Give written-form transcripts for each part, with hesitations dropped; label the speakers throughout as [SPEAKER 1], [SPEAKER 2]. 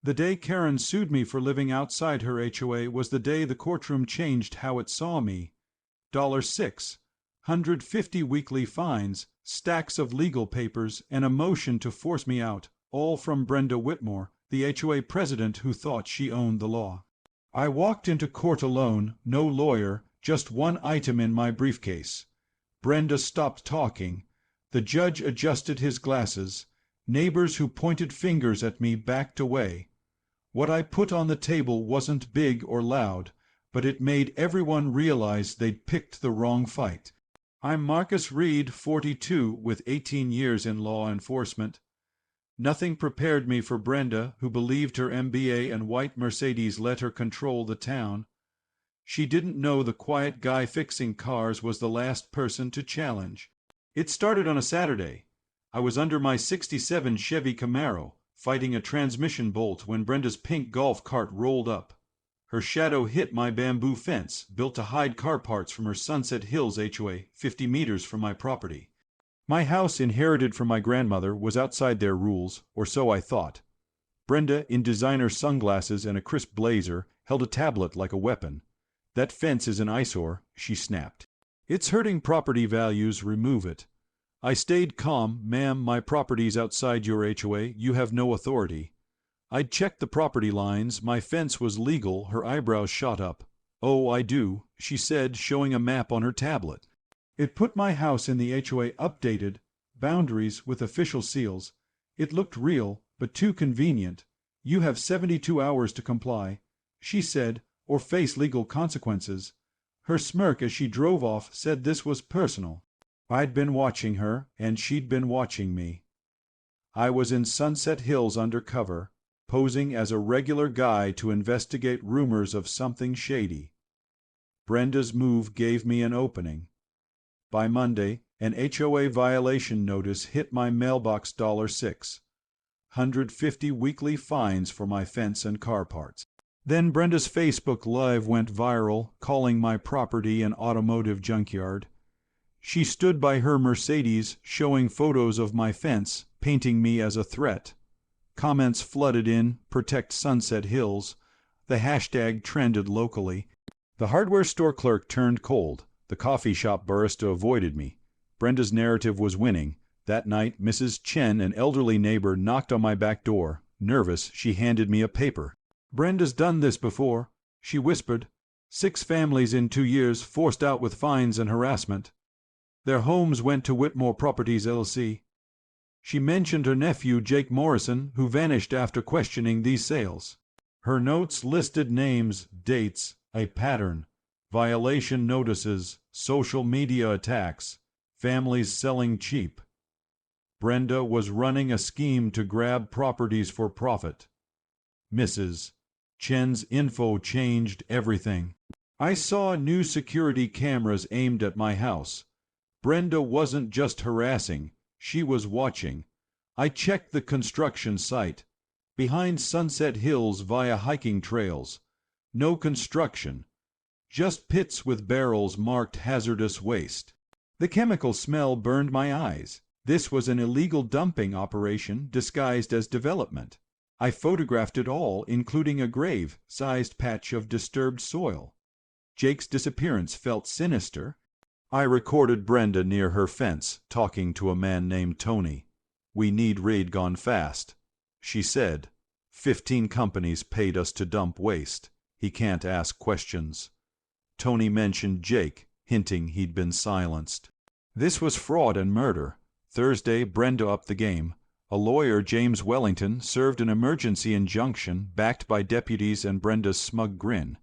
[SPEAKER 1] The day Karen sued me for living outside her HOA was the day the courtroom changed how it saw me. $6, 150 weekly fines, stacks of legal papers, and a motion to force me out, all from Brenda Whitmore, the HOA president who thought she owned the law. I walked into court alone, no lawyer, just one item in my briefcase. Brenda stopped talking. The judge adjusted his glasses. Neighbors who pointed fingers at me backed away. What I put on the table wasn't big or loud, but it made everyone realize they'd picked the wrong fight. I'm Marcus Reed, 42, with 18 years in law enforcement. Nothing prepared me for Brenda, who believed her MBA and white Mercedes let her control the town. She didn't know the quiet guy fixing cars was the last person to challenge. It started on a Saturday. I was under my '67 Chevy Camaro, fighting a transmission bolt when Brenda's pink golf cart rolled up. Her shadow hit my bamboo fence, built to hide car parts from her Sunset Hills HOA, 50 meters from my property. My house, inherited from my grandmother, was outside their rules, or so I thought. Brenda, in designer sunglasses and a crisp blazer, held a tablet like a weapon. "That fence is an eyesore," she snapped. "It's hurting property values, remove it." I stayed calm. "Ma'am, my property's outside your HOA. You have no authority." I'd checked the property lines. My fence was legal. Her eyebrows shot up. "Oh, I do," she said, showing a map on her tablet. It put my house in the HOA, updated, boundaries with official seals. It looked real, but too convenient. "You have 72 hours to comply," she said, "or face legal consequences." Her smirk as she drove off said this was personal. I'd been watching her, and she'd been watching me. I was in Sunset Hills undercover, posing as a regular guy to investigate rumors of something shady. Brenda's move gave me an opening. By Monday, an HOA violation notice hit my mailbox. $6, 150 weekly fines for my fence and car parts. Then Brenda's Facebook Live went viral, calling my property an automotive junkyard. She stood by her Mercedes, showing photos of my fence, painting me as a threat. Comments flooded in, "Protect Sunset Hills." The hashtag trended locally. The hardware store clerk turned cold. The coffee shop barista avoided me. Brenda's narrative was winning. That night, Mrs. Chen, an elderly neighbor, knocked on my back door. Nervous, she handed me a paper. "Brenda's done this before," she whispered. "6 families in 2 years, forced out with fines and harassment. Their homes went to Whitmore Properties, LLC. She mentioned her nephew, Jake Morrison, who vanished after questioning these sales. Her notes listed names, dates, a pattern, violation notices, social media attacks, families selling cheap. Brenda was running a scheme to grab properties for profit. Mrs. Chen's info changed everything. I saw new security cameras aimed at my house. Brenda wasn't just harassing, she was watching. I checked the construction site. Behind Sunset Hills via hiking trails. No construction. Just pits with barrels marked hazardous waste. The chemical smell burned my eyes. This was an illegal dumping operation disguised as development. I photographed it all, including a grave-sized patch of disturbed soil. Jake's disappearance felt sinister. I recorded Brenda near her fence, talking to a man named Tony. "We need raid gone fast," she said. 15 companies paid us to dump waste. He can't ask questions. Tony mentioned Jake, hinting he'd been silenced. This was fraud and murder. Thursday, Brenda upped the game. A lawyer, James Wellington, served an emergency injunction backed by deputies and Brenda's smug grin.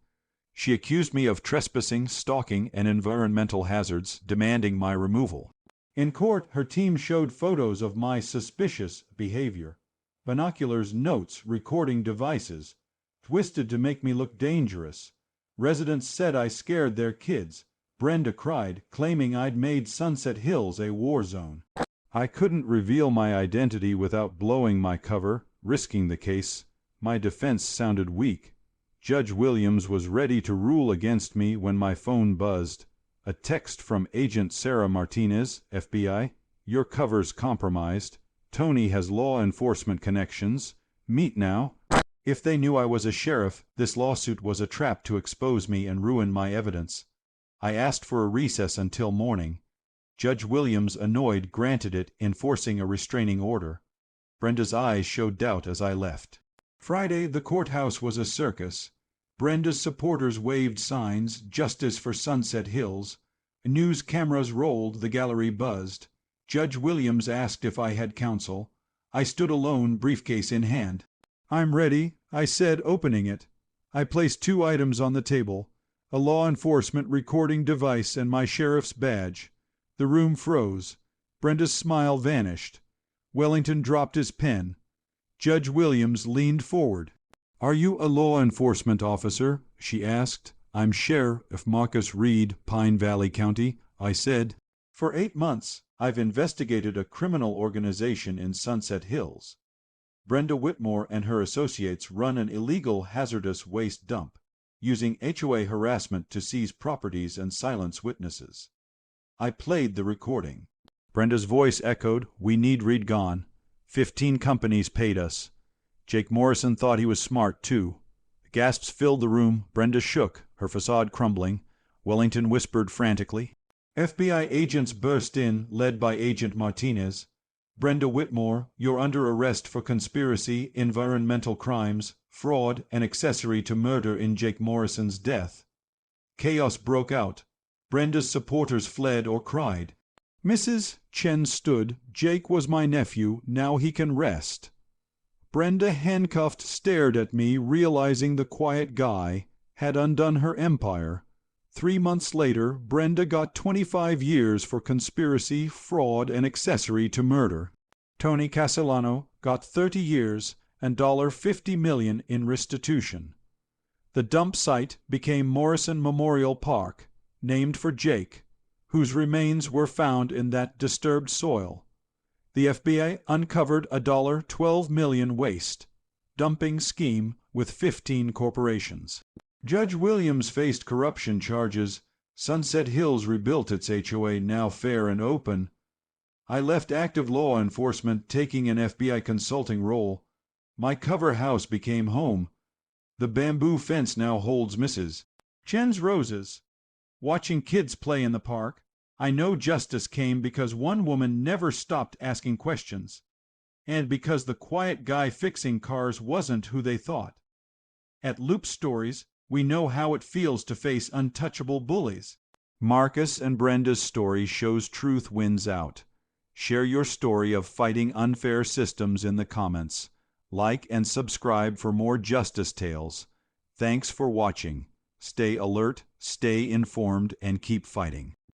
[SPEAKER 1] She accused me of trespassing, stalking, and environmental hazards, demanding my removal. In court, her team showed photos of my suspicious behavior. Binoculars, notes, recording devices, twisted to make me look dangerous. Residents said I scared their kids. Brenda cried, claiming I'd made Sunset Hills a war zone. I couldn't reveal my identity without blowing my cover, risking the case. My defense sounded weak. Judge Williams was ready to rule against me when my phone buzzed. A text from Agent Sarah Martinez, FBI. "Your cover's compromised. Tony has law enforcement connections. Meet now." If they knew I was a sheriff, this lawsuit was a trap to expose me and ruin my evidence. I asked for a recess until morning. Judge Williams, annoyed, granted it, enforcing a restraining order. Brenda's eyes showed doubt as I left. Friday, the courthouse was a circus. Brenda's supporters waved signs, "Justice for Sunset Hills." News cameras rolled, the gallery buzzed. Judge Williams asked if I had counsel. I stood alone, briefcase in hand. "I'm ready," I said, opening it. I placed 2 items on the table, a law enforcement recording device and my sheriff's badge. The room froze. Brenda's smile vanished. Wellington dropped his pen. Judge Williams leaned forward. "Are you a law enforcement officer?" she asked. "I'm Sheriff Marcus Reed, Pine Valley County," I said. "For 8 months, I've investigated a criminal organization in Sunset Hills. Brenda Whitmore and her associates run an illegal hazardous waste dump, using HOA harassment to seize properties and silence witnesses." I played the recording. Brenda's voice echoed, "We need Reed gone. 15 companies paid us." Jake Morrison thought he was smart, too. Gasps filled the room. Brenda shook, her facade crumbling. Wellington whispered frantically. FBI agents burst in, led by Agent Martinez. "Brenda Whitmore, you're under arrest for conspiracy, environmental crimes, fraud, and accessory to murder in Jake Morrison's death." Chaos broke out. Brenda's supporters fled or cried. "Mrs. Chen stood. Jake was my nephew. Now he can rest." Brenda, handcuffed, stared at me, realizing the quiet guy had undone her empire. 3 months later, Brenda got 25 years for conspiracy, fraud, and accessory to murder. Tony Castellano got 30 years and $50 million in restitution. The dump site became Morrison Memorial Park, named for Jake, whose remains were found in that disturbed soil. The FBI uncovered a $12 million waste dumping scheme with 15 corporations. Judge Williams faced corruption charges. Sunset Hills rebuilt its HOA, now fair and open. I left active law enforcement, taking an FBI consulting role. My cover house became home. The bamboo fence now holds Mrs. Chen's roses. Watching kids play in the park, I know justice came because one woman never stopped asking questions, and because the quiet guy fixing cars wasn't who they thought. At Loop Stories, we know how it feels to face untouchable bullies. Marcus and Brenda's story shows truth wins out. Share your story of fighting unfair systems in the comments. Like and subscribe for more justice tales. Thanks for watching. Stay alert, stay informed, and keep fighting.